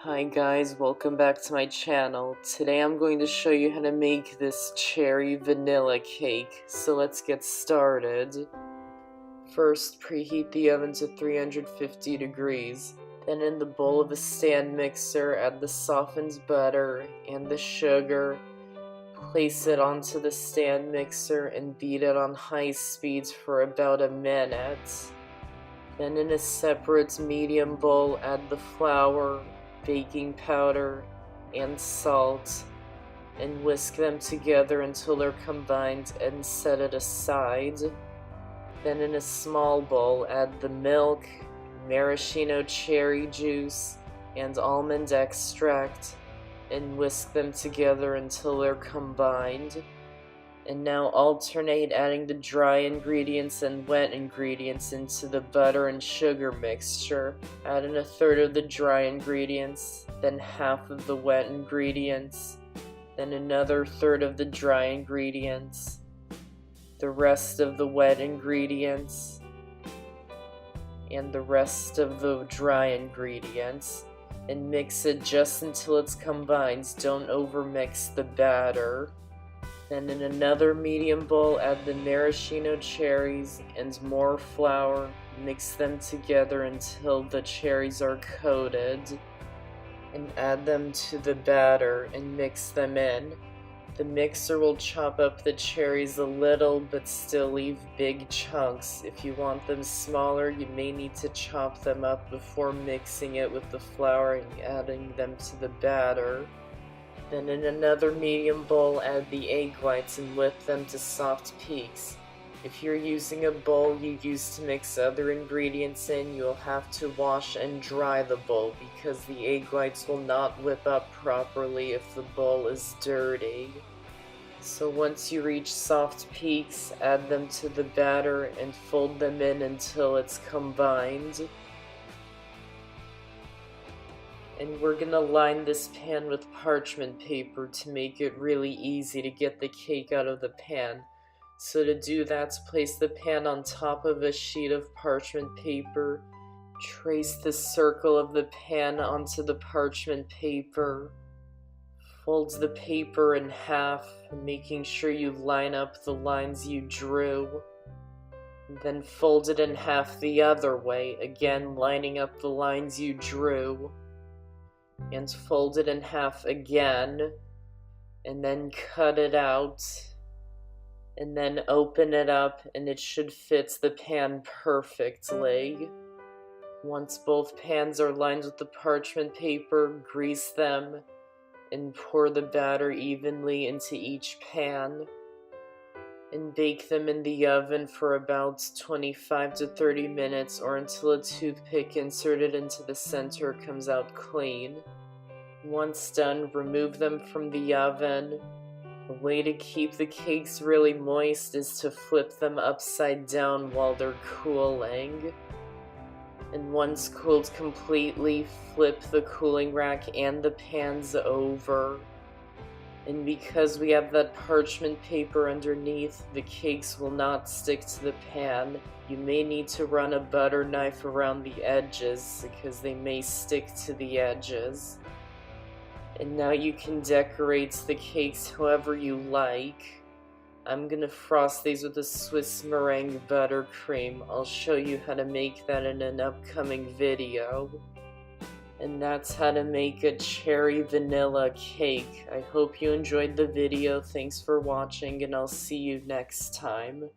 Hi guys, welcome back to my channel. Today I'm going to show you how to make this cherry vanilla cake, so let's get started. First, preheat the oven to 350 degrees. Then in the bowl of a stand mixer, add the softened butter and the sugar. Place it onto the stand mixer and beat it on high speeds for about a minute. Then in a separate medium bowl, add the flour, baking powder, and salt, and whisk them together until they're combined and set it aside. Then in a small bowl, add the milk, maraschino cherry juice, and almond extract, and whisk them together until they're combined. And now alternate adding the dry ingredients and wet ingredients into the butter and sugar mixture. Add in a third of the dry ingredients, then half of the wet ingredients, then another third of the dry ingredients, the rest of the wet ingredients, and the rest of the dry ingredients, and mix it just until it's combined. Don't overmix the batter. Then in another medium bowl, add the maraschino cherries and more flour. Mix them together until the cherries are coated, and add them to the batter and mix them in. The mixer will chop up the cherries a little, but still leave big chunks. If you want them smaller, you may need to chop them up before mixing it with the flour and adding them to the batter. Then in another medium bowl, add the egg whites and whip them to soft peaks. If you're using a bowl you use to mix other ingredients in, you'll have to wash and dry the bowl because the egg whites will not whip up properly if the bowl is dirty. So once you reach soft peaks, add them to the batter and fold them in until it's combined. And we're gonna line this pan with parchment paper to make it really easy to get the cake out of the pan. So to do that, place the pan on top of a sheet of parchment paper. Trace the circle of the pan onto the parchment paper. Fold the paper in half, making sure you line up the lines you drew. Then fold it in half the other way, again lining up the lines you drew. And fold it in half again, and then cut it out, and then open it up, and it should fit the pan perfectly. Once both pans are lined with the parchment paper, grease them and pour the batter evenly into each pan, and bake them in the oven for about 25 to 30 minutes or until a toothpick inserted into the center comes out clean. Once done, remove them from the oven. A way to keep the cakes really moist is to flip them upside down while they're cooling. And once cooled completely, flip the cooling rack and the pans over. And because we have that parchment paper underneath, the cakes will not stick to the pan. You may need to run a butter knife around the edges because they may stick to the edges. And now you can decorate the cakes however you like. I'm gonna frost these with a Swiss meringue buttercream. I'll show you how to make that in an upcoming video. And that's how to make a cherry vanilla cake. I hope you enjoyed the video. Thanks for watching, and I'll see you next time.